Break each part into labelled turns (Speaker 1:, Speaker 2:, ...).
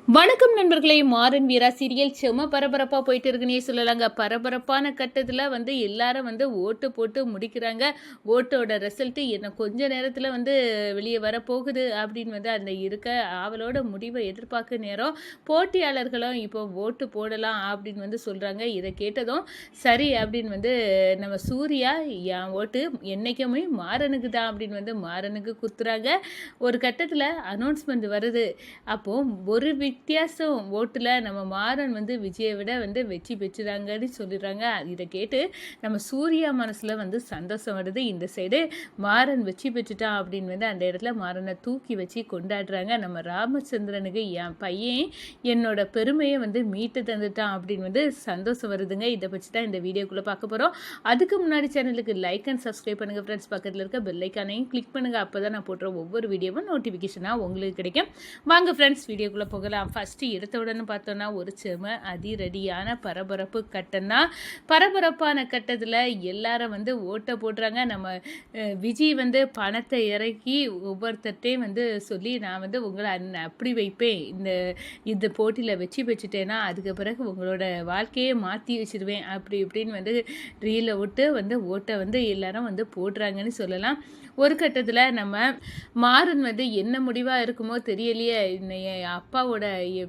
Speaker 1: வணக்கம் நண்பர்களே. மாறன் வீரா சீரியல் செம பரபரப்பாக போயிட்டு இருக்குன்னே சொல்லலாங்க. பரபரப்பான கட்டத்தில் எல்லாரும் ஓட்டு போட்டு முடிக்கிறாங்க. ஓட்டோட ரிசல்ட்டு என்ன கொஞ்ச நேரத்தில் வெளியே வரப்போகுது அப்படின்னு அந்த இருக்க அவளோட முடிவை எதிர்பார்க்க நேரம் போட்டியாளர்களும் இப்போ ஓட்டு போடலாம் அப்படின்னு சொல்கிறாங்க. இதை கேட்டதும் சரி அப்படின்னு நம்ம சூர்யா என் ஓட்டு என்றைக்குமே மாறனுக்கு தான் அப்படின்னு மாறனுக்கு குத்துறாங்க. ஒரு கட்டத்தில் அனௌன்ஸ்மெண்ட் வருது. அப்போது ஒரு வித்தியாசம் ஓட்டில் நம்ம மாறன் விஜயை விட வெற்றி பெற்றுறாங்கன்னு சொல்லிடுறாங்க. இதை கேட்டு நம்ம சூர்யா மனசில் சந்தோஷம் வருது. இந்த சைடு மாறன் வெற்றி பெற்றுட்டான் அப்படின்னு அந்த இடத்துல மாறனை தூக்கி வச்சு கொண்டாடுறாங்க. நம்ம ராமச்சந்திரனுக்கு என் பையன் என்னோட பெருமையை மீட்டு தந்துட்டான் அப்படின்னு சந்தோஷம் வருதுங்க. இதை பற்றி தான் இந்த வீடியோக்குள்ளே பார்க்க போகிறோம். அதுக்கு முன்னாடி சேனலுக்கு லைக் அண்ட் சப்ஸ்கிரைப் பண்ணுங்கள் ஃப்ரெண்ட்ஸ். பக்கத்தில் இருக்க பெல்லைக்கானையும் கிளிக் பண்ணுங்கள். அப்போ தான் நான் போடுற ஒவ்வொரு வீடியோவும் நோட்டிஃபிகேஷனாக உங்களுக்கு கிடைக்கும். வாங்க ஃப்ரெண்ட்ஸ் வீடியோக்குள்ளே போகலாம். ஃபஸ்ட்டு எடுத்த உடனே பார்த்தோன்னா ஒரு செம அதிரடியான பரபரப்பு கட்டம்னா பரபரப்பான கட்டத்தில் எல்லாரும் ஓட்டை போடுறாங்க. நம்ம விஜய் பணத்தை இறக்கி ஒவ்வொருத்தையும் சொல்லி நான் உங்களை அப்படி வைப்பேன், இந்த போட்டியில் வெற்றி பெற்றுட்டேன்னா அதுக்கு பிறகு உங்களோட வாழ்க்கையே மாற்றி வச்சிருவேன் அப்படி இப்படின்னு ரீலை விட்டு ஓட்டை எல்லாரும் போடுறாங்கன்னு சொல்லலாம். ஒரு கட்டத்தில் நம்ம மாறன் என்ன முடிவாக இருக்குமோ தெரியலையே, என் அப்பாவோட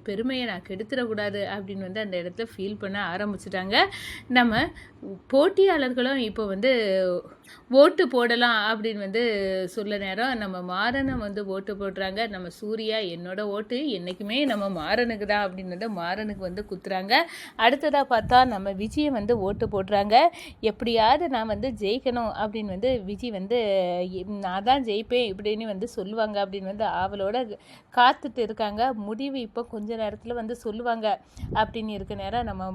Speaker 1: பெருமையை நான் கெடுத்துடக்கூடாது அப்படின்னு அந்த இடத்துல ஃபீல் பண்ண ஆரம்பிச்சிட்டாங்க. நம்ம போட்டியாளர்களும் இப்போ ஓட்டு போடலாம் அப்படின்னு சொல்ல நேரம் நம்ம மாறனை ஓட்டு போடுறாங்க. நம்ம சூர்யா என்னோட ஓட்டு என்றைக்குமே நம்ம மாறனுக்கு தான் அப்படின்னு மாறனுக்கு குத்துறாங்க. அடுத்ததாக பார்த்தா நம்ம விஜயை ஓட்டு போடுறாங்க. எப்படியாவது நான் ஜெயிக்கணும் அப்படின்னு விஜய் நான் தான் ஜெயிப்பேன் இப்படின்னு சொல்லுவாங்க அப்படின்னு அவளோட காத்துட்டு இருக்காங்க. முடிவு இப்போ கொஞ்ச நேரத்தில் சொல்லுவாங்க அப்படின்னு இருக்க நேரம் நம்ம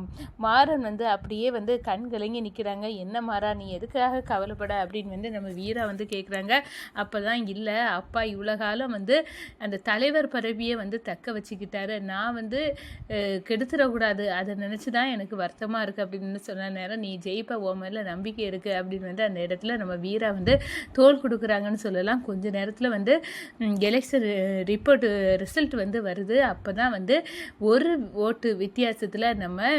Speaker 1: மாறன் அப்படியே கண் கலங்கி நிற்கிறாங்க. என்ன மாறா, நீ எதுக்காக கவலைப்பட அப்படின்னு நம்ம வீரா கேட்குறாங்க. அப்போ தான் இல்லை, அப்பா இவ்வளோ காலம் அந்த தலைவர் பதவியை தக்க வச்சுக்கிட்டாரு, நான் கெடுத்துடக்கூடாது, அதை நினச்சி தான் எனக்கு வருத்தமாக இருக்குது அப்படின்னு சொன்ன நேரம் நீ ஜெயிப்ப உன் மேலே நம்பிக்கை இருக்குது அப்படின்னு அந்த இடத்துல நம்ம வீரா தோல் கொடுக்குறாங்கன்னு சொல்லலாம். கொஞ்ச நேரத்தில் எலெக்ஷன் ரிசல்ட் வருது. அப்போ தான் ஒரு ஓட்டு வித்தியாசத்தில் நம்ம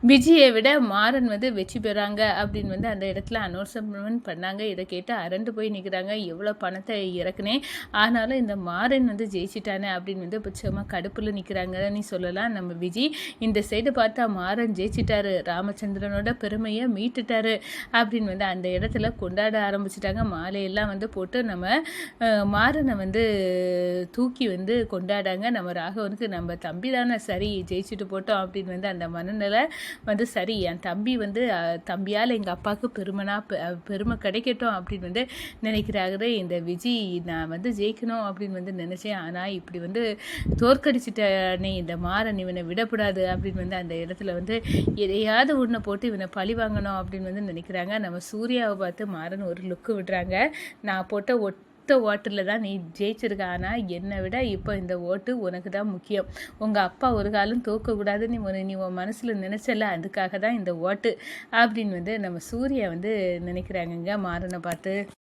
Speaker 1: விஜயை விட மாறன் வெற்றி பெறாங்க அப்படின்னு அந்த இடத்துல அனௌன்ஸ்மெண்ட் பண்ணாங்க. இதை கேட்டு அரண்டு போய் நிற்கிறாங்க. எவ்வளோ பணத்தை இறக்குனேன், ஆனாலும் இந்த மாறன் ஜெயிச்சிட்டானே அப்படின்னு பட்சமாக கடுப்பில் நிற்கிறாங்கன்னு சொல்லலாம். நம்ம விஜய் இந்த சைடு பார்த்தா மாறன் ஜெயிச்சிட்டாரு, ராமச்சந்திரனோட பெருமையை மீட்டுட்டாரு அப்படின்னு அந்த இடத்துல கொண்டாட ஆரம்பிச்சிட்டாங்க. மாலையெல்லாம் போட்டு நம்ம மாறனை தூக்கி கொண்டாடாங்க. நம்ம ராகவனுக்கு நம்ம தம்பி தானே சரி ஜெயிச்சுட்டு போட்டோம் அப்படின்னு அந்த மனநிலை சரி, என் தம்பி தம்பியால் எங்கள் அப்பாவுக்கு பெருமை கிடைக்கட்டும் அப்படின்னு நினைக்கிறாரு. இந்த விஜய் நான் ஜெயிக்கணும் அப்படின்னு நினச்சேன், ஆனால் இப்படி தோற்கடிச்சிட்டனே இந்த மாறன், இவனை விடக்கூடாது அப்படின்னு அந்த இடத்துல எதையாவது ஒன்றை போட்டு இவனை பழி வாங்கணும் அப்படின்னு நினைக்கிறாங்க. நம்ம சூர்யாவை பார்த்து மாறன் ஒரு லுக்கு விடுறாங்க. நான் போட்ட ஓட்டில் தான் நீ ஜெயிச்சிருக்க, ஆனால் என்னை விட இப்போ இந்த ஓட்டு உனக்கு தான் முக்கியம். உங்கள் அப்பா ஒரு காலம் தோக்கக்கூடாதுன்னு நீ உன் மனசில் நினச்சல, அதுக்காக தான் இந்த ஓட்டு அப்படின்னு நம்ம சூர்யா நினைக்கிறாங்கங்க மாறனை பார்த்து.